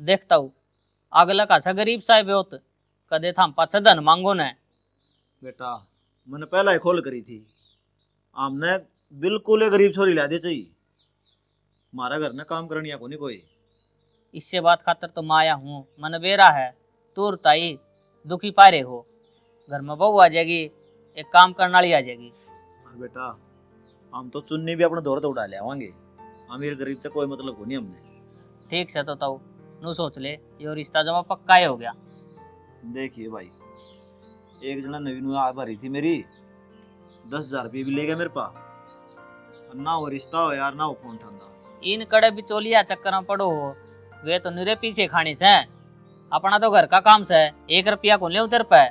देखता हूँ अगला कासा गरीब साहब होत कदे थाम पाछा धन मांगो न। बेटा मैंने पहला ही खोल करी थी, हमने बिल्कुल गरीब छोरी ला दे चाहिए, हमारा घर ने काम करनिया को नहीं कोई। इससे बात खातर तो माया हूँ मन बेरा है, तूर ताई दुखी पारे हो, घर में बहू आ जाएगी, एक काम करने वाली आ जाएगी। बेटा हम तो चुन्नी भी अपने दौर तो उड़ा ले आवांगे, अमीर गरीब तक कोई मतलब को नहीं हमने। ठीक से तो ताऊ नू सोच ले यो रिश्ता जमा पक्का ही हो गया। देखिए भाई, एक जना नवीन आ भरी थी मेरी, 10,000 रुपये भी ले गया मेरे पास, ना वो रिश्ता हो यार ना वो फोन ठंडा। इन कड़े बिचौलिया चक्कर में पड़ो हो, वे तो निरे पीछे खानी से, अपना तो घर का काम से 1 रुपया को ले उतर पे।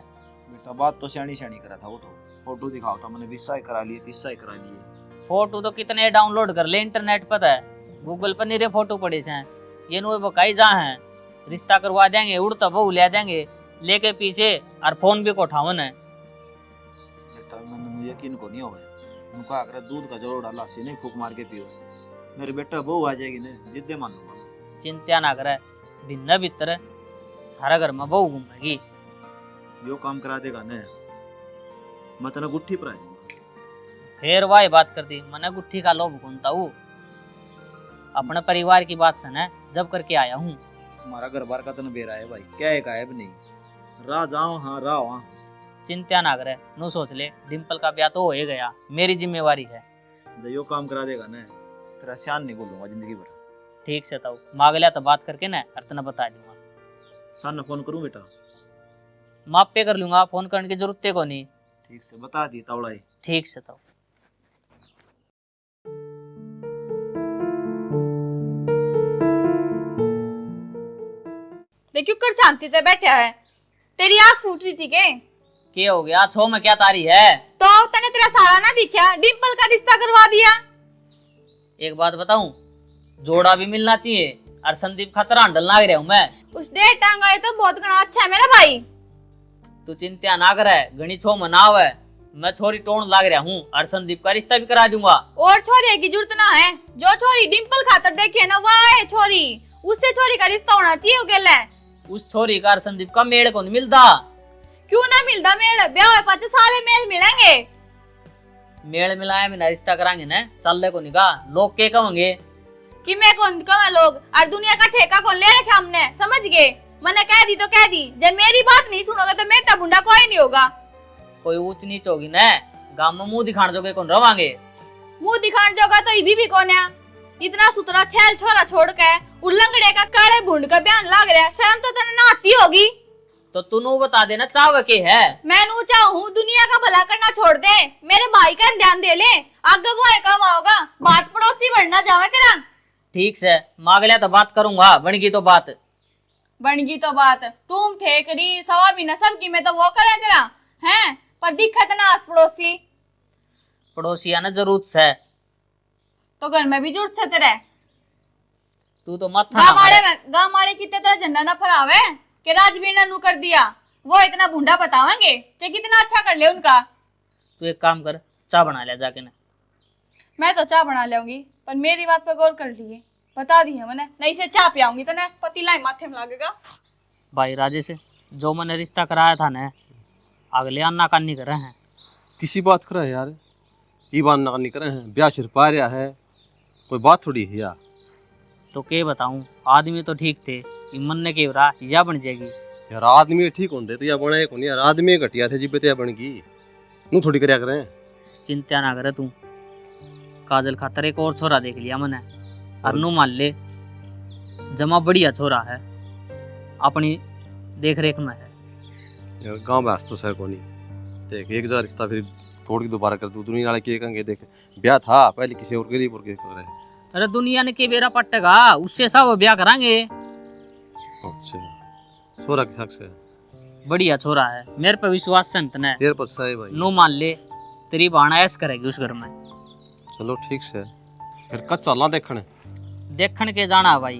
बेटा बात तो सियानी सियानी करा था, वो तो फोटो दिखाओ था मैंने, 20 ही करा लिए 30 ही करा लिए। फोटो तो कितने डाउनलोड कर ले इंटरनेट पर है, गूगल पर निरे फोटो पड़े से, ये नो बकाई जा है, रिश्ता करवा देंगे, उड़ता बहू ले देंगे लेके पीछे, और फोन भी कोठावन है। बेटा मैंने यकीन को नहीं होगा, उनका अगर दूध का जरूर डाला सी नहीं फूक मार के पियो, मेरे बेटा बहू आ जाएगी ना, जिद्दे मानूंगा। चिंता ना करे, भिन्न भीतर थारा घर में बहू घूमेगी। जो काम करा देगा ने मैं तेना गुट्ठी पर आ जाऊंगा। फिर वाही बात करती, मैंने गुट्ठी का लोभ घूमता हूँ, अपने परिवार की बात सुना जब करके आया हूँ। हमारा घर बार का तन बेरा है भाई, क्या है गायब नहीं, राह जाओ हाँ राह वहाँ। चिंता ना करे, नू सोच ले डिम्पल का ब्याह तो हो ही गया, मेरी जिम्मेवारी है। जो यो काम करा देगा ना तेरा शान नहीं बोलूंगा जिंदगी भर। ठीक से ताऊ मांगलिया तो बात करके ना अर्तना बता दूंगा। शान फोन करूं बेटा? माप पे कर लूंगा, फोन करने की जरूरत को नहीं। ठीक से बता दी तावड़ा। ठीक से ताऊ। देखियो कर शांति से बैठा है, तेरी आँख फूट रही थी के हो गया छो में क्या तारी है? तो तने तेरा सारा ना दिखा, डिम्पल का रिश्ता करवा दिया। एक बात बताऊं, जोड़ा भी मिलना चाहिए, और संदीप खतरा डल लाग रहा हूं मैं। उस डेढ़ टांगा तो बहुत गणा अच्छा है मेरा भाई। तू चिंता ना करे, गणी छो मनाव है, मैं छोरी टोन लाग रहा हूँ, और संदीप का रिश्ता भी करा दूंगा। और छोरी की जरूरत ना है, जो छोरी डिम्पल खातर देखे ना वह है छोरी, उससे छोरी का रिश्ता होना चाहिए। उगेले उस छोरी का संदीप का मेल को नहीं मिलता। क्यों ना मिलता मेल? ब्याह 5 साल मेल मिलेंगे। मेल मिलाया बिना रिश्ता कराएंगे ना, चल को निकाह लोग के कहेंगे कि मैं कौन कहा लोग, और दुनिया का ठेका कौन ले रखा हमने, समझ गए? मैंने कह दी तो कह दी, जब मेरी बात नहीं सुनोगे तो मेरा बुंडा कोई नहीं होगा। कोई ऊंच नीच होगी ना, गांव में मुंह दिखाने जोगे कौन रवांगे? मुंह दिखाने जोगा तो इभी भी कौन है? इतना सुतरा छेल छोरा छोड़ के उल्लंघड़े का काले भूंड का बयान लाग रहा है, शर्म तो तने ना आती होगी। तो तू बता देना चाव के है? मैं नू चाहूँ दुनिया का भला करना छोड़ दे, मेरे भाई का ध्यान दे ले, आगे वो काम आओगा, बात पड़ोसी बढ़ना जावे तेरा। ठीक से मांगलिया तो बात करूंगा, बनगी तो बात। बनगी तो बात तुम थे करी सवा भी नसब की में तो वो करे तेरा हैं, पर दिक्कत ना आस पड़ोसी। पड़ोसी आना जरूरत से, तो घर में भी जरूरत से तेरे। तू तो मत गाँव वाले कितने तेरा झंडा ना फहरावे कि राजवीर ने नू कर दिया, वो इतना भूंडा बतावेंगे कि कितना अच्छा कर ले उनका। तू एक काम कर, चाय बना ले जाके ना। मैं तो चाय बना लेंगी, पर मेरी बात पे गौर कर लिए, बता दी है मैंने, नहीं से चाय पियाऊंगी तो ना पतीला ही माथे में लगेगा। भाई राजे से जो मैंने रिश्ता कराया था ना, अगले अन्ना कानी कर रहे हैं। किसी बात कर रहे हैं यार, ये बात ना कर रहे हैं, ब्याह सिर पा रहा है, कोई बात थोड़ी है यार। तो के बताऊं, आदमी तो ठीक थे, मन ने के रहा या बन जाएगी यार। आदमी ठीक होंगे तो या बने को नहीं यार, आदमी घटिया थे जिब्बे तो बन गई, नू थोड़ी करया करें। चिंता ना करे तू, काजल खातर एक और छोरा देख लिया मैंने, और नू मान ले जमा बढ़िया छोरा है, अपनी देख रेख में है। यार गाँव में तो सर को नहीं देख, एक जगह रिश्ता फिर थोड़ी दोबारा कर दूं, दुनिया वाले के कहेंगे देख ब्याह था पहले किसी और के लिए कर रहे हैं। अरे दुनिया ने के बेरा पट्टेगा, उससे सब ब्याह कराएंगे। अच्छा छोरा की शक से बढ़िया छोरा है, मेरे पे विश्वास संत ने, तेरे पर सही भाई। नू मान ले तेरी बाणा ऐस करेगी उस घर में। चलो ठीक से, फिर कद चलना देखण के जाना भाई,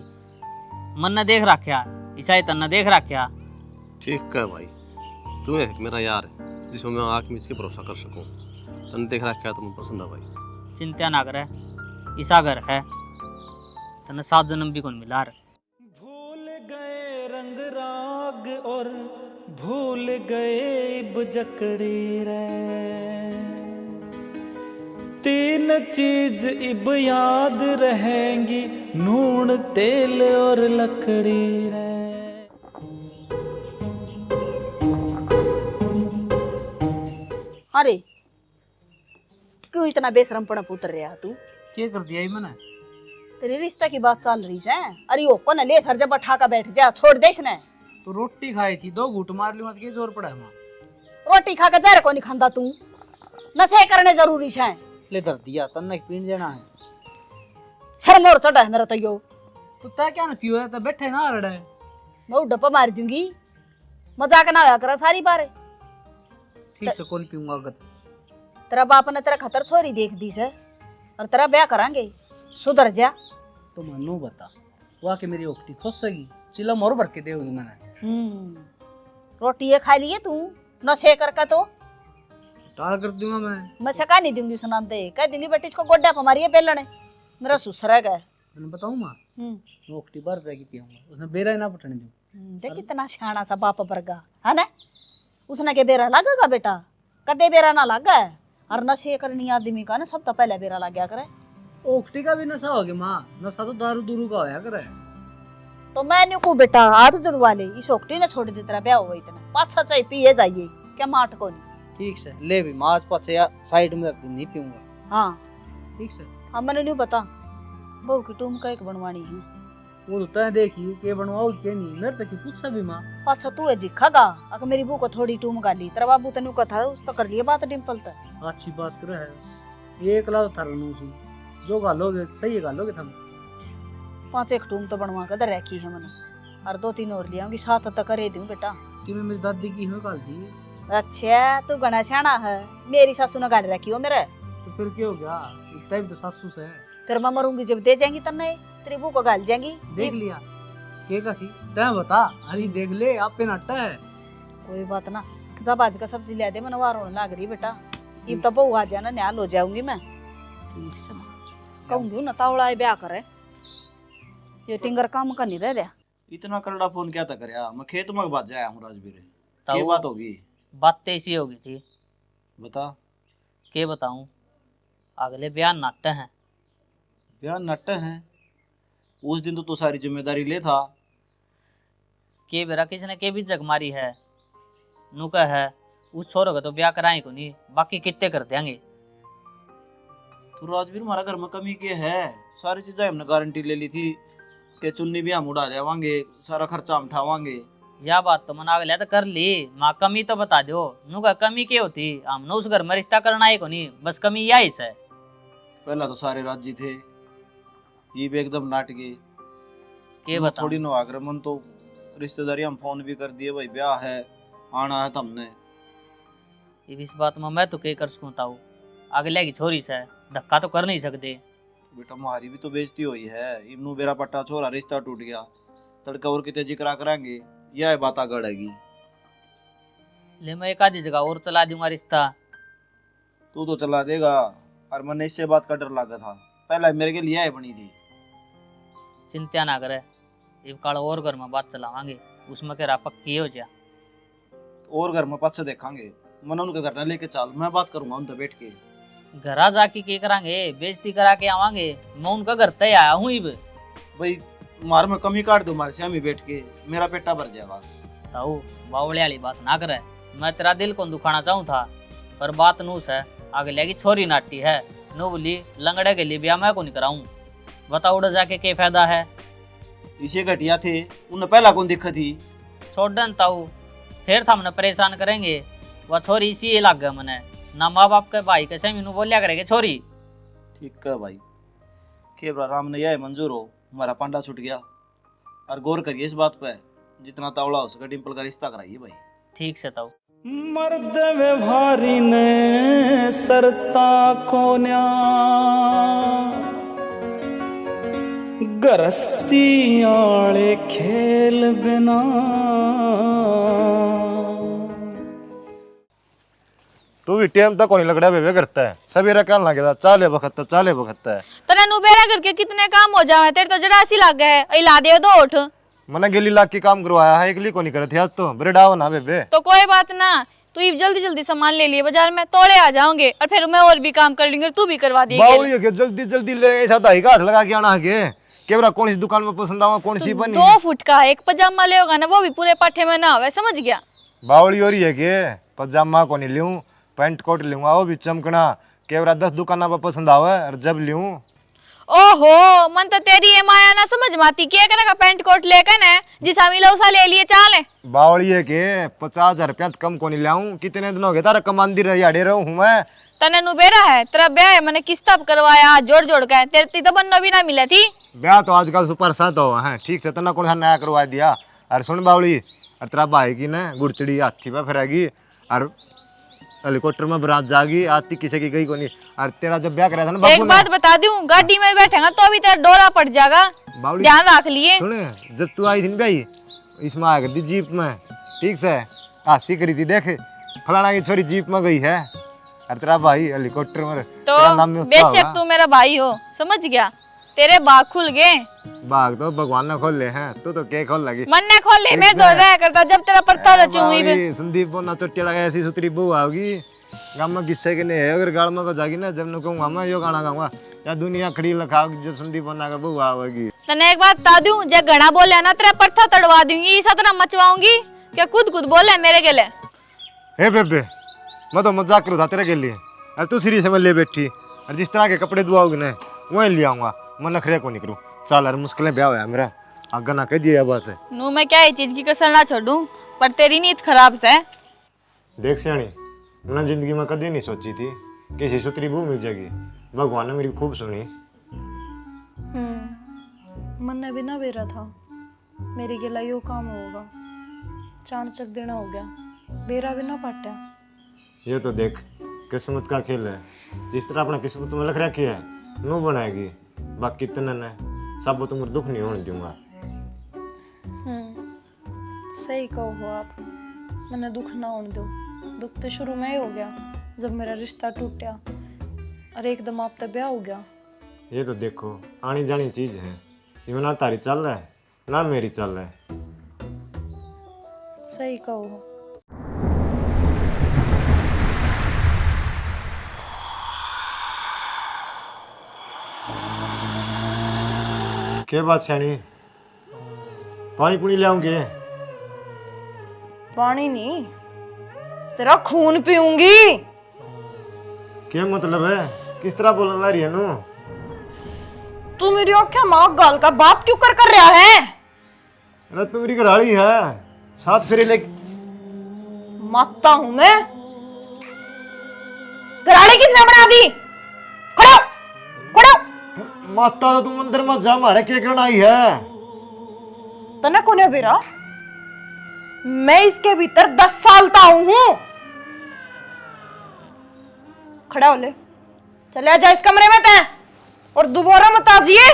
मन ने देख रखा, ईसाई तन ने देख रखा। ठीक है भाई, तू एक मेरा यार है जिसमें मैं आँख मीच के भरोसा कर सकूं, तन देख रखा तो मुझे पसंद है भाई। चिंता ना करे, ईसा घर है तने 7 जन्म भी कौन मिला। भूल गए और भूल गए इब जकड़ी रे, तीन चीज इब याद रहेंगी, नून तेल और लकड़ी रे। अरे क्यों इतना बेशरमपना पुत्र रहा तू? क्या कर दिया मैंने? तेरी रिश्ता की बात चल रही है। अरे ओ को न ले सर जब ठा का बैठ जा, छोड़ दे इसने। तो रोटी खाई थी, 2 घूंट मार ली, मत के जोर पड़ा है मां। रोटी खा के जहर को नहीं खांदा तू, नशे करने जरूरी है। ले दर दिया तन्ने पीन देना है। शर्म और चढ़ा है मेरा तो यो। तो तय क्या ना पियो है, तो बैठे ना रड़े। मैं डब्बा मार दूंगी, मजाक ना होया करा सारी बार। ठीक से कौन पीऊंगा अगर? तेरा बाप ने तेरा खतर छोरी देख दी से, और तेरा ब्याह करांगे, सुधर जा। तो मनु बता, वहाँ के मेरी ओकटी खोसेगी, चिल्ला मोर भर के देगी मैंने। रोटी ये खा लिए तू नशे करके तो टाल कर दूंगा मैं सका नहीं दूंगी। सुनाम दे कह दूंगी बेटी इसको गोड्डा पर मारिए बेलने, मेरा सुसरा गया। मैंने बताऊं माँ, ओकटी भर जाएगी पीऊंगा, उसने बेरा ही ना पटने दूं। देख कितना सियाना सा बाप वर्गा है ना, उसने के बेरा लगेगा बेटा, कदे बेरा ना लगा है। और नशे करनी आदमी का ना सब तो पहले बेरा लग गया करे। ओकटी का भी नशा हो गया माँ, नशा तो दारू दूरू का होया करे। तो मैं नहीं को बेटा हाथ जुड़वा ले, इस ओकटी ने छोड़ दे तेरा ब्याह हुआ इतना पाछा चाहिए पिए जाइए क्या माट को नहीं। ठीक से ले भी माँ पास या साइड में रख, नहीं पीऊंगा। हाँ ठीक से। हाँ मैंने नहीं पता बहू की टूम का एक बनवानी है। वो तो तय देखी के बनवाओ के नहीं, मेरे तक पूछा भी माँ। पाछा तू है जिखागा अगर मेरी बहू को थोड़ी टूम गाली, तेरा बाबू तेन को था उस तो कर लिए बात डिम्पल तक। अच्छी बात करे है, एक लाख थारा नूसू जो गालोगे सही गालोगे तुम। 5-1 टूम तो बनवा कर रखी है मैंने, और 2-3 और लियाऊंगी, 7 तक करे दूं बेटा। कि मैं मेरी दादी की में गाल दी। अच्छा तू घना सियाना है, मेरी सासू ने गाल रखी हो मेरे। तो फिर क्या हो गया, तब तो सासू से है। फिर मैं मरूंगी जब दे जाएंगी तन्ने, तेरी बहू को गाल जाएंगी। देख लिया के का थी तय बता। अरे देख ले आप पे नट्टा है। कोई बात ना, जब आज का सब्जी ले दे, मैंने वार होने लग रही बेटा। जब तब बहू आ जाए ना न्याल हो जाऊंगी मैं। ठीक से कहूंगी ना तावड़ा ब्याह करे, ये टिंगर काम का नहीं रह रहा। इतना करड़ा फोन क्या था करया, मैं खेत में बात जाया हूँ राजवीर। ताऊ, ये बात होगी? बात तो ऐसी होगी थी। बता। के बताऊं, अगले बयान नाट्य हैं। बयान नट्ट हैं? उस दिन तो तू सारी जिम्मेदारी ले था। के बेरा किसने के भी जग मारी है, नुका है उस छोरो का तो ब्याह कराए को नहीं, बाकी कितने कर देंगे। तो राजवीर हमारा घर में कमी के है, सारी चीजें हमने गारंटी ले ली थी कि चुन्नी भी हम उड़ा लेवांगे, सारा खर्चा हम उठावांगे। या बात तो मना लिया तो कर ली, माँ कमी तो बता दो। नुका कमी के होती, हमने उस घर में रिश्ता करना है को नहीं, बस कमी यही है। पहला तो सारे राजी थे, ये भी एकदम नाट गए। के बताऊं, थोड़ी नो आग्रमन तो रिश्तेदारी हम फोन भी कर दिए, भाई ब्याह है आना है तुमने। इस बात में मैं तो के कर सकता हूँ, अगले की छोरी से धक्का तो कर नहीं सकते। बेटा हमारी भी तो बेइज्जती हुई है, इनू बेरा पट्टा छोरा रिश्ता टूट गया, तड़का और कितने जिक्रा कराएंगे, यह बात गड़ेगी। ले मैं एक आधी जगह और चला दूंगा रिश्ता। तू तो चला देगा, और मैंने इससे बात का डर लगा था, पहले मेरे के लिए है बनी थी। चिंता ना करे, एक काल और घर में बात चलावांगे, उसमें कह रहा पक्की हो जा। और घर में पाछे देखांगे, मन उनके घर न लेके चल, मैं बात करूंगा उनसे बैठ के। घरा जाके के करांगे, बेइज्जती करा के आवांगे, मैं उनका घर तय आया हूँ। इब भाई मार में कमी काट दो हमारे श्यामी बैठ के, मेरा पेटा भर जाएगा। ताऊ बावले वाली बात ना करे, मैं तेरा दिल को दुखाना चाहूँ था, पर बात नूस है, अगले की छोरी नाटी है, नो बोली लंगड़े के लिए ब्याह मैं को नहीं कराऊं। बताओ उड़ जाके क्या फायदा है। इसे घटिया थे, उन्हें पहला कौन दिक्कत थी। छोड़ दन ताऊ, फिर तो हमने परेशान करेंगे। वह छोरी इसी लग गया मने, ना माँ बाप के भाई कैसे मीनू बोलिया करेंगे छोरी। ठीक है भाई, केवरा राम ने यह मंजूर हो, हमारा पांडा छूट गया। और गौर करिए इस बात पे, जितना तावड़ा हो सके डिम्पल का रिश्ता कराइए भाई। ठीक से ताऊ। मर्द व्यवहारी ने सरता कोन्या, गरस्ती आले खेल बिना। तू भी टाइम तक कोनी लगड़ा बेबे करता है, सवेरा कहने लगे चाले बखत है। तने नुबेरा करके कितने काम हो जावे, तेरे तो जरा सी लग गए इला दे दो उठ। मैंने गेली लाख की काम करवाया है, एकली को नहीं करे थे आज तो बड़े डाव ना बेबे। तो कोई बात ना, तू ही जल्दी जल्दी सामान ले लिए बाजार में, तोड़े आ जाओगे और फिर मैं और भी काम कर लूंगी और तू भी करवा देगी। बावली के जल्दी जल्दी ले ऐसा दाई का हाथ लगा के आना के केवरा कौन सी दुकान में पसंद आवा कौन सी बनी। 2 फुट का एक पजामा ले होगा ना, वो भी पूरे पाठे में ना होवे, समझ गया। बावली हो रही है के पजामा को नहीं लूं, पैंट कोट लूंगा वो भी चमकना, केवरा 10 दुकाना पर पसंद आवे और जब लूं। ओहो, मन तो तेरी ये माया ना समझ माती, क्या करेगा पैंट कोट लेकर ना, जिसा मिला उसा ले लिए चाल है। बावली है के 50,000 रुपया कम को नहीं लाऊं, कितने दिन हो गए तारा कमांदी रही आड़े रहूं हूं मैं। तने नु बेरा है, तेरा ब्याह है, मैंने किस्ता करवाया जोड़ जोड़ के, तेरी तो बनना भी ना मिला थी। ब्याह तो आजकल सुपर साथ हो है, ठीक से तना कौन सा नया करवा दिया। और सुन बावली, और तेरा भाई की ना गुड़चड़ी हाथी पे फिरेगी और हेलीकॉप्टर में बारात जागी, आती किसी की गई को नहीं। और तेरा जब ब्याह कराया था ना एक बाबू बात बता दूं, गाड़ी में बैठेगा तो भी तेरा डोरा पड़ जाएगा, बावली ध्यान रख लिए। सुने, जब तू आई थी ना भाई इसमें आ गई जीप में, ठीक से हासी करी थी, देख फलाना की छोरी जीप में गई है और तेरा भाई हेलीकॉप्टर में। तेरा नाम में तो उत्साह बेशक होगा। तू मेरा भाई हो, समझ गया, तेरे बाग खुल गए। बाग तो भगवान ने खोल ले हैं, तू तो क्या खोल लगी। मन ने खोल ले, मैं तो रह करता जब तेरा परथा रचूं हुई बे। बावली, संदीप बोना चोटिया लगा ऐसी सुतरी बहू आओगी गाँव में किस्से के नहीं है, अगर गाड़ में को जागी ना जब न कहूँगा मैं यो गाना गाऊंगा या दुनिया खड़ी लखाओगी जब संदीप बोना का बहू आओगी। तने एक बात बता दूं, जे घना बोले ना तेरा परथा तड़वा दूंगी, इस तरह मचवाऊंगी क्या खुद बोले मेरे के लिए। हे बेबे, मैं तो मजाक करूँ था तेरे के लिए, अरे तू सीरी से मैं ले बैठी और जिस तरह के कपड़े दुआओगी ना वही ले आऊंगा, मैं नखरे को नहीं करूँ। चल यार मुश्किलें ब्याह हुआ मेरा, आगे ना कह दिया बात है। नू मैं क्या ये चीज की कसर ना छोड़ूं, पर तेरी नीयत खराब से। देख सियाणी, मैंने जिंदगी में कभी नहीं सोची थी किसी सुतरी बहू मिल जाएगी, भगवान ने मेरी खूब सुनी। मन ने भी ना बेरा था मेरी गिला यो काम होगा, चाणचक देना हो गया, बेरा भी ना पाटा। ये तो देख किस्मत का खेल है, जिस तरह अपना किस्मत में लिख रखी है नू बनाएगी, बाकी तने ने सब तुम दुख नहीं होने दूंगा। सही कहो आप, मैंने दुख ना होने दो। दुख तो शुरू में ही हो गया जब मेरा रिश्ता टूटा और एकदम आप तक ब्याह हो गया। ये तो देखो आनी जानी चीज है, ये ना तारी चल रहा है ना मेरी चल रहा है। सही कहो। क्या बात सियाणी, पानी पुनी ले आऊंगे? पानी नहीं, तेरा खून पीऊंगी। क्या मतलब है, किस तरह बोलने ला रही है नू? तू मेरी आंखें माँ गाल का बाप क्यों कर रहा है? अरे तू मेरी घराड़ी है, साथ फेरे ले। माता हूं मैं, घराड़ी किसने बना दी? खड़ो खड़ो। माता तो तुम अंदर मत जा, मारे क्या करना आई है? तना कौन है बेरा? मैं इसके भीतर 10 साल का हूं। खड़ा हो ले, चले जा इस कमरे में तै, और दोबारा मत आजिए।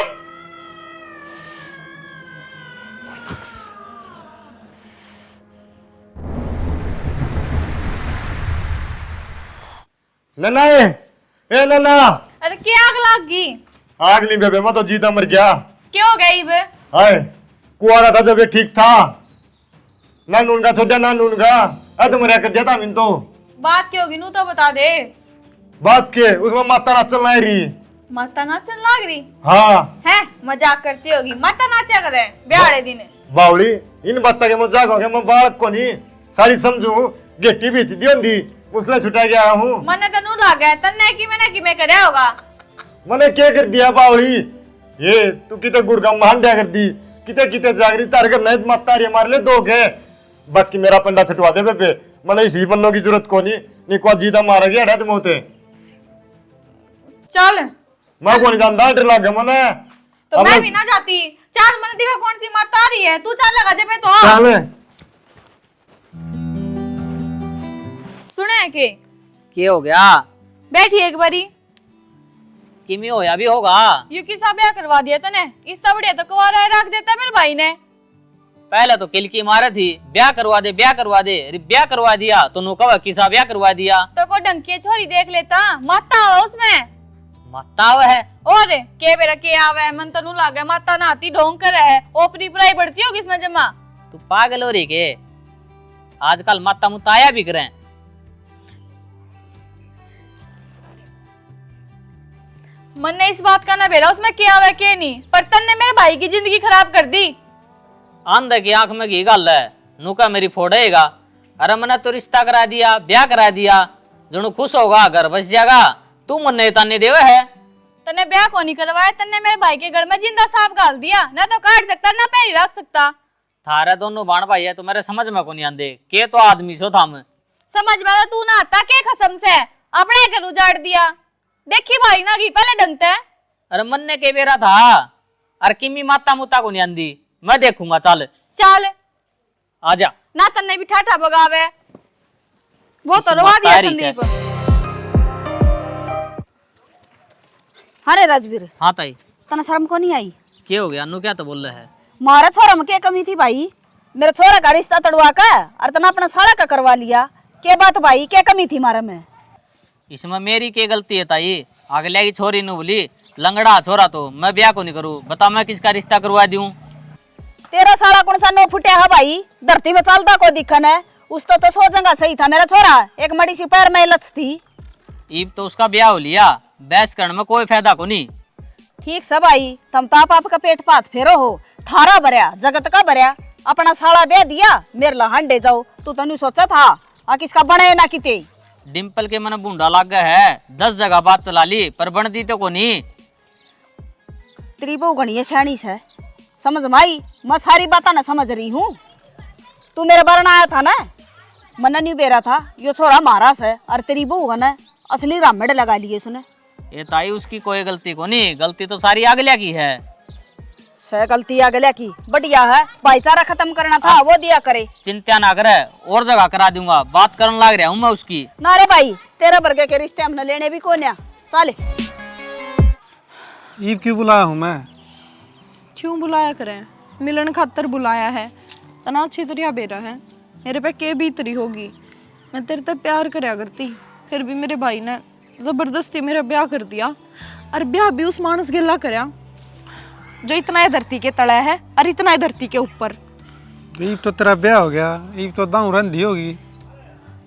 नन्ना ए नन्ना। अरे क्या आग लग गई? आग नहीं बेबे, मैं तो जीता मर गया। क्यों गई बे? हाय कुआरा था जब ये ठीक था ना, नून का छोटा ना नून का तुम रह कर जाता मिन तो। बात क्या होगी नू तो बता दे। बात के उसमें माता नाचन लाई रही। माता नाचन लाग रही हाँ है? मजाक करती होगी, माता नाचा करे ब्याह दिन। बावली इन बातों के मजाक हो गया, मैं बालक को नहीं सारी समझू, गेटी भी दी होंगी उसने छुटा गया हूँ। मने तो नू लाग गया, तन्ने की मैंने की मैं करया होगा। मैंने क्या कर दिया बावली, ये तू किते गुड़गांव मांड्या कर दी, किते किते जागरी तार कर नहीं माता रे मार ले दो के, बाकी मेरा पंडा छटवा दे बेबे, मैंने इसी बनने की जरूरत को नहीं, निको जीता मारा गया डर मोते। चल मैं कौन जानता डर लग गया मैंने। तो मैं भी ना जाती। चल मैंने देखा कौन सी माता आ रही है, तू चल लगा जे मैं तो। चल सुने के हो गया? बैठी एक बारी। किमी होया भी होगा। यू किसा ब्याह करवा दिया तने, इस बढ़िया तो कुंवारा रख देता मेरे भाई ने। पहले तो किलकी मारे थी ब्याह करवा दे ब्याह करवा दे, अरे ब्याह करवा दिया तो नु कहा किसा ब्याह करवा दिया। तो को ढंग की छोरी देख लेता, माता हो उसमें। माता आवे है। और के बेरा के आवे मन तनु लागे माता नाती ढोंग कर है ओपरी पढ़ाई बढ़ती होगी इसमें जमा। तू पागल हो रही के? आजकल माता मुता आया भी करें। मन ने इस बात का ना बेरा उसमें क्या आवे के नहीं, पर तन ने मेरे भाई की जिंदगी खराब कर दी। आंधे की आंख में घी गल है, नुका मेरी फोड़ेगा। अरे मैंने तो रिश्ता करा दिया, ब्याह करा दिया, जुनू खुश होगा, घर बस जाएगा। तू मन्ने ताने देवे है। तने ब्याह को नहीं करवाया, तन्ने मेरे भाई के घर में जिंदा सांप गाल दिया, ना तो काट सकता ना पैरी रख सकता। थारे दोनों बाण भाई है तो मेरे समझ में को नहीं आंदे के तो आदमी सो थाम। समझ में तू ना आता के खसम से अपने घर उजाड़ दिया। देखी भाई ना की पहले ढंगते। अरे मन्ने के बेरा था। अरे किमी माता मुता को नहीं आंदी, मैं देखूंगा। चल चल आजा। ना तन्ने भी ठाठा बगावे, वो तो रवा दिया संदीप। अरे राजवीर, हाँ ताई, तना शर्म को नहीं आई? क्या हो गया? अनु क्या तो बोल रहे है? मारा छोरा में क्या कमी थी भाई? मेरे छोरा का रिश्ता तड़वा का और तना अपना साड़ा का करवा लिया। के बात भाई, क्या कमी थी मारा में? इसमें मेरी क्या गलती है ताई? अगले की छोरी ने बोली लंगड़ा छोरा तो मैं ब्याह को नहीं करूँ। बता मैं किसका रिश्ता करवा दूं? तेरा साड़ा कौन सा नो फुटिया है भाई? धरती में चलता को दिखन है। उसको तो सोचेगा सही था मेरा छोरा, एक मड़ी सी पैर में लच थी। ईब तो उसका ब्याह हो लिया, बहस करने में कोई फायदा को नहीं। ठीक सब आई, तुम ताप आपका पेट पात फेरो हो। थारा भरया जगत का भरया, अपना साड़ा बे दिया, मेरे ला हंडे जाओ। तू तनु सोचा था आ किसका बने ना किते। डिम्पल के मन बूंदा लाग गया है, 10 जगह बात चला ली पर बन दी तो को नहीं। तेरी बहू घनी शानी है, समझ में आई? मैं सारी बात ना समझ रही हूँ। तू मेरे बारन आया था ना, मन नहीं बेरा था यो छोरा मारा से, और तेरी बहू है ना असली रामड़ लगा लिए सुने। ये ताई उसकी कोई गलती को नहीं, गलती तो सारी अगल्या की है। सह गलती अगले की बढ़िया है, भाईचारा खत्म करना था वो दिया करे। चिंता ना करे, और जगह करा दूंगा। बात करने लग रहा हूँ मैं उसकी। ना रे भाई, तेरे वर्गे के रिश्ते हमने लेने भी कौन है। चले ईब क्यों बुलाया हूँ मैं? क्यों बुलाया करें, मिलन खातर बुलाया है। तना अच्छी तरह बेरा है, मेरे पे के बीतरी होगी। मैं तेरे ते प्यार करया करती, फिर भी मेरे भाई ने जबरदस्ती मेरा ब्याह कर दिया। और ब्याह भी उस मानस गिला करया जो इतना ही धरती के तले है और इतना ही धरती के ऊपर। ईब तो तेरा ब्याह हो गया, ईब तो दाऊ रंधी होगी।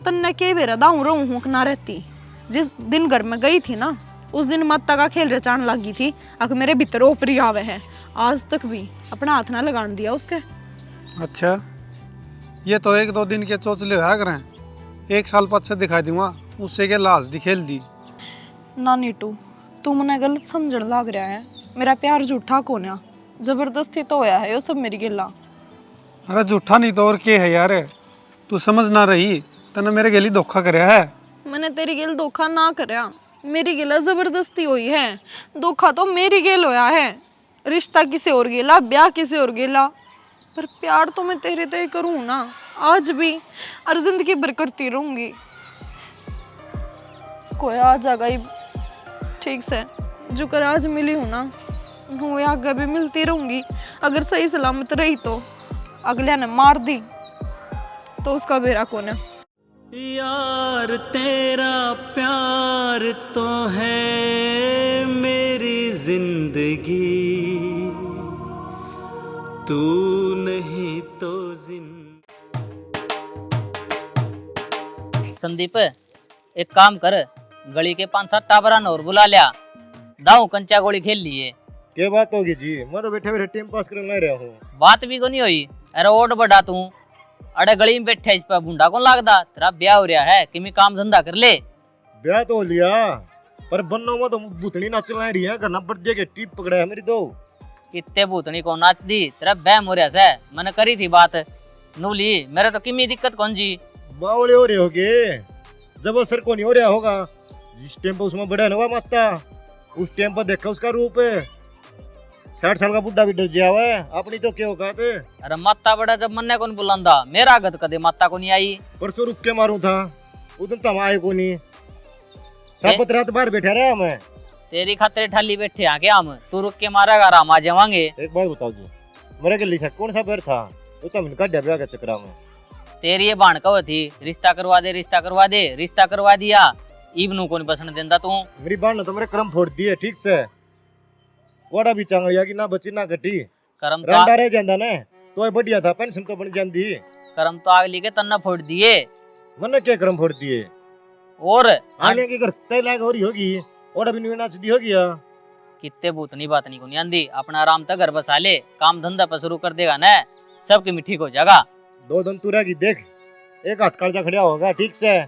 तन्ने के बेरा दाऊ रहूं हूँ ना रहती। जिस दिन घर में गई थी ना, उस दिन माता का खेल रचान लगी थी। अगर मेरे भीतर ओपरी आवे है, आज तक भी अपना हाथ ना लगान दिया उसके। अच्छा, ये तो 1-2 दिन के चोचले होया करें, 1 साल पद से दिखाई दूंगा, उससे के लाश दिखेल दी। ना नीटू, तू मने गलत समझण लग रहा है। मेरा प्यार झूठा कोन्या, जबरदस्ती तो होया है यो सब मेरी गिला। अरे झूठा नहीं तो और के है यार? तू समझ ना रही, तने मेरे गेली धोखा करया है। मैंने तेरी गेल धोखा ना करया, मेरी गेला जबरदस्ती हुई है। धोखा तो मेरी गेल होया है, रिश्ता किसी और गेला, ब्याह किसी और गेला, पर प्यार तो मैं तेरे ते करूँ ना, आज भी और जिंदगी भर करती रहूंगी। कोई आ जाएगा ठीक से, जो कर आज मिली हूँ ना, वो आगे भी मिलती रहूंगी। अगर सही सलामत रही तो, अगले ने मार दी तो उसका बेरा कौन है? यार तेरा प्यार तो है मेरी जिंदगी, तू नहीं तो संदीप एक काम कर, गली के 5-7 टाबरान और बुला लिया, दाऊ कंचा गोली खेल लिए। क्या बात होगी जी? मैं तो बैठे बैठे टाइम पास करने रहा हूँ। बात भी को नहीं हुई। अरे ओट बड़ा तू, अरे गली में बैठे इस पर भूडा कौन लागदा? तेरा ब्याह हो रहा है, कि काम धंधा कर ले। ब्याह तो हो लिया, पर बन्नो में तो भूतनी नाच रही है, घना बढ़ के टीप पकड़ा है मेरी। तो इतने भूतनी को नाच दी, तेरा बहम हो रहा है। मैंने करी थी बात नूली, मेरे तो किमी दिक्कत कौन जी? बावले हो रहे होगे, जब वो सर को नहीं हो रहा होगा, जिस टाइम पर उसमें बड़ा हुआ माता, उस टाइम पर देखा उसका रूप 60 साल का बुढ़ा भी डर गया हुआ है। अपनी तो क्या होगा थे? अरे माता बड़ा जब मन्ने कौन बुलांदा, मेरा गद कदे माता को नहीं आई। परसों रुक के मारू था, उधर तो हम आए को नहीं, सापत रात बाहर बैठा रहा मैं। तेरी खातिर ठाली बैठे आ क्या हम? तू रुक के मारेगा, राम आ जावांगे। एक बात बताओ जी, मेरे के लिखा कौन सा पैर था? वो तो इनका डब्बा का चक्रा में। तेरी ये बाण कव थी, रिश्ता करवा दे, रिश्ता करवा दे, रिश्ता करवा दिया। इबनू को नहीं पसंद देंदा तू। मेरी बाण ने तो मेरे कर्म फोड़ दिए ठीक से। कोड़ा भी चांगलिया की ना बची ना घटी। करम तो रंडा रह जांदा ने तो ये बढ़िया था, पेंशन तो बन जांदी। करम तो आग लेके तन्ना फोड़ दिए। मने के कर्म फोड़ दिए और आने की कर तय लाग हो रही होगी, ओड़ा भी नहीं नाच दी होगी या। कितने भूतनी बात नहीं को नहीं आंदी। अपना आराम तक घर बसा ले, काम धंधा पर शुरू कर देगा ना, सबकी मिट्टी हो जाएगा। 2 दिन तू रहेगी देख, एक हाथ कर्जा खड़ा होगा ठीक से।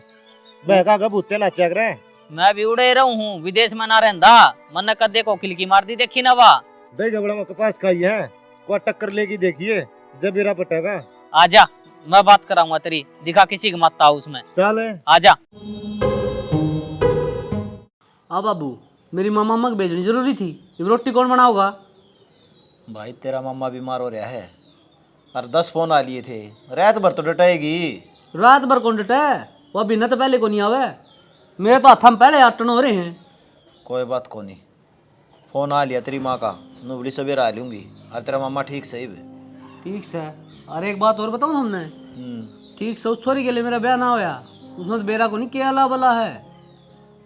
बहका का भूते नाचा करे। मैं भी उड़े रहूं हूँ, विदेश में ना रहंदा। मन कर देखो किलकी मार दी देखी ना वा। दही गबड़ा में कपास खाई है, को टक्कर लेगी देखिए जब मेरा पटेगा। आजा, मैं बात कराऊंगा तेरी, दिखा किसी की मत आओ उसमें। चल आजा। बाबू, मेरी मामा मग भेजनी जरूरी थी, ये रोटी कौन बनाओगा? भाई तेरा मामा बीमार हो रहा है और 10 फोन आ लिए थे, रात भर तो डटाएगी। रात भर कौन डटा है? वो अभी न तो पहले को नहीं आवे, मेरे तो हाथ में पहले आटन हो रहे हैं। कोई बात को नहीं, फोन आ लिया तेरी माँ का, नुबड़ी सवेरा आ लूंगी और तेरा मामा ठीक सही है। ठीक से। और एक बात और बताऊँ हमने, ठीक से उस छोरी के लिए मेरा ब्याह ना होया, उसने तो बेरा को नहीं किया अला बला है।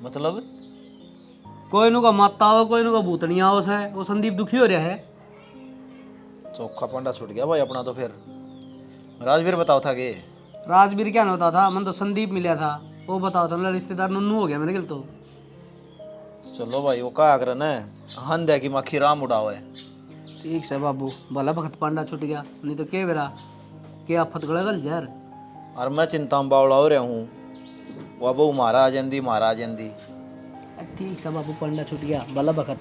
मतलब कोई नु का माता हो, कोई नु का भूतनी आओ है, वो संदीप दुखी हो रहा है। चौखा पंडा छूट गया भाई अपना तो। फिर राजवीर बताओ था कि राजवीर क्या होता था, मन तो संदीप मिला था, वो बताओ था मेरा रिश्तेदार नन्नू हो गया मेरे गिल तो। चलो भाई वो का आग्रह है, हंद है कि मक्खी राम उड़ाओ है। ठीक से बाबू, भला भगत पांडा छूट गया, नहीं तो के बेरा के आफत गल जहर। और मैं चिंता में बावड़ा हो रहा हूँ, वह बहु मारा आ जाती मारा आ जाती। ठीक से बाबू, पांडा छूट गया भला भगत,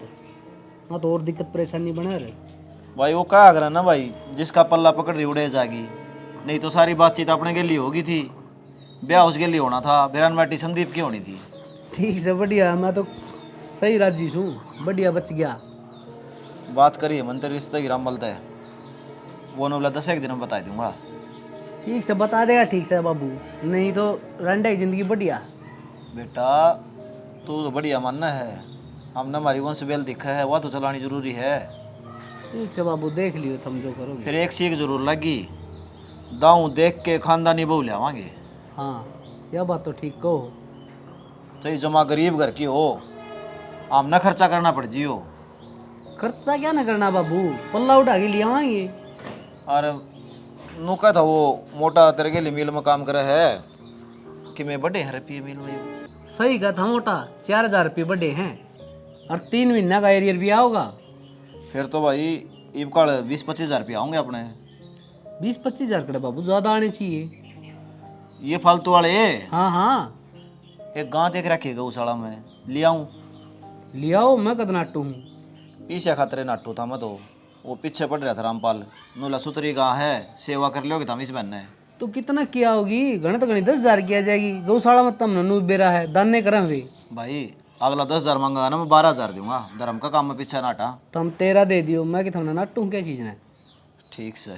ना तो और दिक्कत परेशानी बना रहे। भाई वो का आग्रह ना भाई, जिसका पल्ला पकड़ रही उड़े जागी, नहीं तो सारी बातचीत अपने के लिए होगी थी, ब्याह उसके लिए होना था, बेरान बेटी संदीप की होनी थी। ठीक से बढ़िया, मैं तो सही राजी हूँ, बढ़िया बच गया। बात करिए मन तेरे रिश्ते की राम बोलता है, वो बोला 10 एक दिन में बता दूंगा। ठीक से बता देगा ठीक से बाबू, नहीं तो रंडा की जिंदगी बढ़िया। बेटा तू तो बढ़िया मानना है, हमने हमारी वंश बेल दिखा है, वह तो चलानी जरूरी है। ठीक से बाबू, देख लियो तुम जो करोगे। फिर एक सीख जरूर लगी, दाऊं देख के खानदानी बहू लियावांगे। हाँ, यह बात तो ठीक कहो। सही जमा गरीब घर की हो, हमने खर्चा करना पड़ जियो। खर्चा क्या ना करना बाबू, पल्ला उठा के ले आवाएंगे। और नुका था वो मोटा तेरे के लिए मिल में काम करे है कि मैं बड़े हैं रुपये मिल में। सही कहा था मोटा, 4000 रुपये बड़े हैं और 3 महीना का एरियर भी आओगा। फिर तो भाई ईब का 20-25 हज़ार रुपये आऊँगे अपने। 20-25 हज़ार कड़े बाबू, ज़्यादा आने चाहिए। ये फालतू वाले हाँ हाँ, एक गांठ एक रखिएगा गौशाला में, ले आऊँ ले आओ, मैं कद नाटू हूँ। पीछे खातरे नाटू था मैं तो, वो पीछे पड़ रहा था रामपाल, नूला सुतरी गाँ है, सेवा कर लोगे तो इस बहन है। तो कितना किया होगी? गणित गणित 10,000 किया जाएगी। गौशाला में तम नन्नू बेरा है, दाने करें वे भाई अगला 10,000 मांगा ना, मैं 12,000 दूंगा, धर्म का काम में पीछे नाटा। तुम 13 दे दियो, मैं कि तुमने नाटू क्या चीज़ ने। ठीक से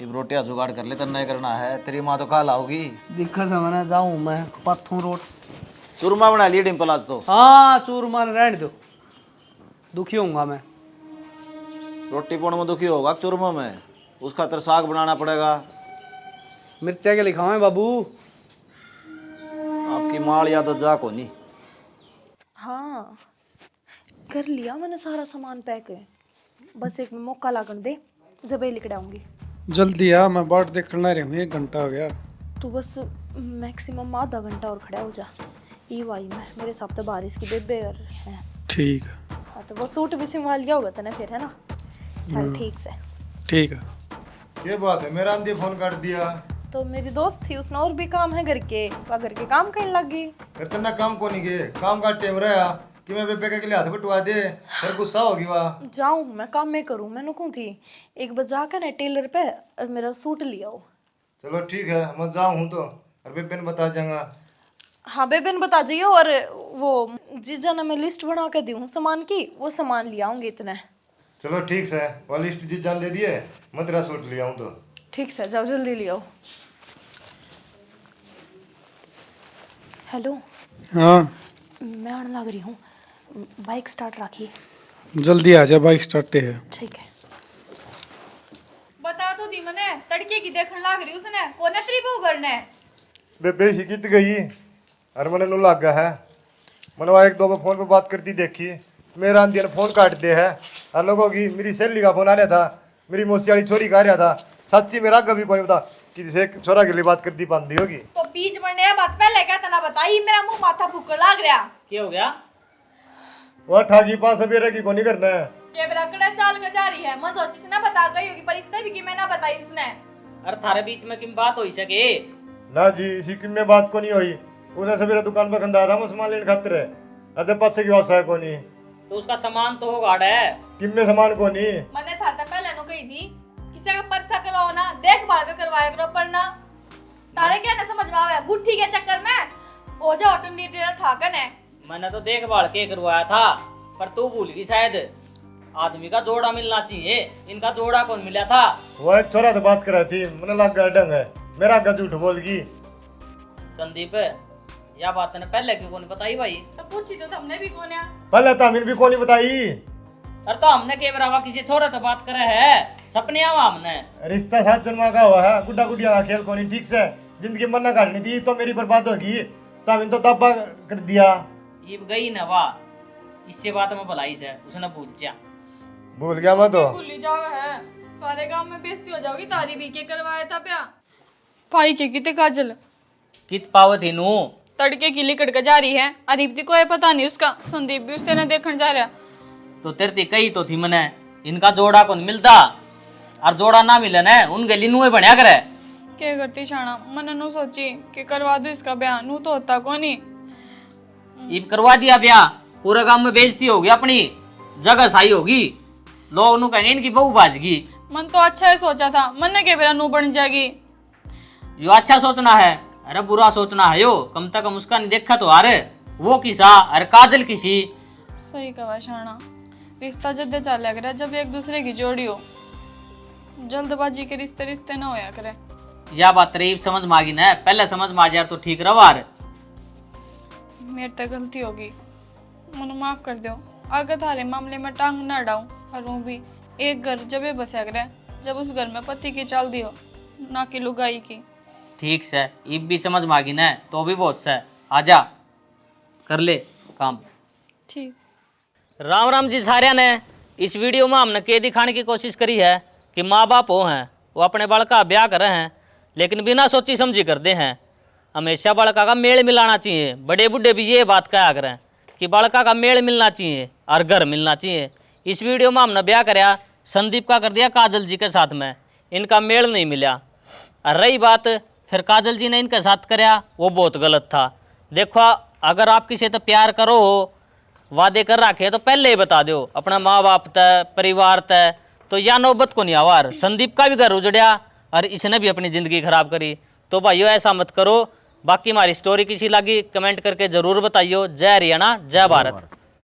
इब रोटियाँ जुगाड़ कर ले, तब नहीं करना है, तेरी माँ तो कहा लाओगी। दिखा समझना जाऊँ मैं पत्थू रोट। चूरमा बना लिए डिम्पल आज तो। हाँ, चूरमा रहने दो, दुखी होऊंगा मैं। रोटी पानी में दुखी होगा चूरमा में, उस खातर साग बनाना पड़ेगा। मिर्चा के लिखाओ बाबू। आपकी माल या तो जा को नहीं। हाँ, कर लिया मैंने सारा सामान पैक है, बस एक मौका लागन दे जब ये लिकड़ आऊंगी। जल्दी आ, मैं बाट देख करना रही हूँ, 1 घंटा हो गया। तू बस मैक्सिमम आधा घंटा और खड़ा हो जा। ई वाई में मेरे साथ तो बारिश की बेबे और है। ठीक है। हाँ, तो वो सूट भी सिंवाल गया होगा तने फिर, है ना? चल ठीक से। ठीक है। ये बात है, मेरा आंधी फोन कर दिया। तो मेरी दोस्त थी, उसने और भी काम है घर के, वह घर के काम करने लग गई। फिर तेना काम को नहीं गए, काम का टाइम रहा कि मैं बेबे के लिए हाथ बटवा दे, फिर गुस्सा होगी वाह। जाऊँ मैं काम में करूँ, मैं नुकूँ थी 1 बजे जाकर ना टेलर पे और मेरा सूट ले आओ। चलो ठीक है, मैं जाऊँ हूँ तो, और बेबे ने बता जाऊंगा। हाँ, बेबे ने बता जाइए, और वो जीजा ने मैं लिस्ट बना के दी हूँ सामान की, वो सामान ले आऊँगी इतना। चलो ठीक है, वो लिस्ट जी जान दे दिए, मैं तेरा सूट ले आऊँ तो। ठीक है, जाओ जल्दी ले आओ। हेलो। हाँ, मैं आने लग रही हूँ, बाइक स्टार्ट रखिए। जल्दी आ जा, बाइक स्टार्ट है। ठीक है। बता तो दी मने, तड़के की देखने लग रही उसने, कोने तेरी बहू करने। बेबे शिकित गई, अरे मैंने नु लग गया है मैंने एक दो बार फोन पे बात करती देखी मेरा अंधी ने फोन काट दे है और लोगों की मेरी सहेली का फोन आ रहा था मेरी मौसी वाली छोरी का रहा था सच्ची मेरा कभी कोई बता किसी से छोरा के लिए बात करती पाती होगी तो बीच में ये बात पहले क्या तना बताई मेरा मुंह माथा फूक लाग रहा क्या हो गया? वह ठागी पास अभी रखी को नहीं करना है के मेरा कड़ा चाल गजारी है मैं सोची से ना बता गई होगी पर इसने भी कि मैं ना बताई उसने। अरे थारे बीच में किम बात हो सके? ना जी इसी की में बात को नहीं हुई उसने सवेरे दुकान पर खंदा था मैं सामान लेने खातिर है अरे पाछे की वासा है को नहीं तो उसका सामान तो होगा है किम में सामान को नहीं मैंने था पहले नु कही थी किसी का परीक्षा करवाओ ना देखभाल का करवाया करो पर ना तारे क्या ना समझ में आवे गुट्ठी के चक्कर में ओ जा ऑटो लीटर ठाकन है। मैंने तो देखभाल के करवाया था पर तू भूल गई शायद। आदमी का जोड़ा मिलना चाहिए, इनका जोड़ा कौन मिला था? वो एक छोरा से बात कर रही थी मैंने लग गया डंग है मेरा आगे झूठ बोल गई। संदीप यह बात ने पहले क्यों नहीं बताई भाई? तो पूछी तो हमने भी कौन है पहले तो हमें भी को नहीं बताई। अरे तो हमने के बराबर किसी छोरे से बात करे है सपने आवा हमने रिश्ता 7 जन्म का हुआ है गुड्डा गुडिया का खेल को नहीं ठीक से जिंदगी मरना काटनी थी तो मेरी बर्बाद होगी तो हमने तो दबा कर दिया। ये गई ना वाह इससे बात में भलाई से उसने भूल जा भूल गया मैं तो भूल जाओ है सारे गांव में बेइज्जती हो जाओगी तारी भी के करवाया था प्या भाई के किते काजल कित पावत ही नू तड़के की लिकट के जा रही है अरीब दी कोई पता नहीं उसका संदीप भी उससे न देखने जा रहा तो तेरती कही तो थी मने इनका जोड़ा कौन मिलता और जोड़ा ना मिले न उन गली नुए बढ़िया करे क्या करती शाना मन नु सोची कि करवा दो इसका ब्याह नू तो होता कोनी इब करवा दिया ब्याह पूरे गांव में बेइज्जती होगी अपनी जगह सही होगी लोग नु कहेंगे इनकी बहू बाजगी। मन तो अच्छा ही सोचा था मन ने के बेरा नू बन जाएगी यो अच्छा सोचना है अरे बुरा सोचना है यो कम तक कम उसका नहीं देखा तो अरे वो किसा अरे काजल किसी सही कहा शाना रिश्ता जद्दे चल करे जब एक दूसरे की जोड़ी हो जल्दबाजी के रिश्ते रिश्ते ना होया करे। यह बात तेरी समझ में आ गई ना पहले समझ में आ जाए तो ठीक रहा मेरे तो गलती होगी मनु माफ कर दो आगे थारे मामले में टांग ना डाऊं और वो भी एक घर जब बसा करे जब उस घर में पति की चाल दी हो ना कि लुगाई की। ठीक से इब भी समझ में आ गई ना तो भी बहुत से आजा कर ले काम। ठीक राम राम जी सारिया ने इस वीडियो में हमने के दिखाने की कोशिश करी है कि माँ बाप हो हैं वो अपने बालका ब्याह कर रहे हैं लेकिन बिना सोची समझी करते हैं। हमेशा बालका का मेल मिलाना चाहिए बड़े बूढ़े भी ये बात कहा करें कि बालका का मेल मिलना चाहिए और घर मिलना चाहिए। इस वीडियो में हमने ब्याह कराया संदीप का कर दिया काजल जी के साथ में इनका मेल नहीं मिला और रही बात फिर काजल जी ने इनके साथ कराया वो बहुत गलत था। देखो अगर आप किसी से प्यार करो हो वादे कर रखे तो पहले ही बता दो अपना माँ बाप तय परिवार तय तो या नौबत को नहीं आवार। संदीप का भी घर उजड़िया और इसने भी अपनी ज़िंदगी खराब करी तो भाइयों ऐसा मत करो। बाकी हमारी स्टोरी किसी लगी कमेंट करके ज़रूर बताइयो। जय हरियाणा जय भारत।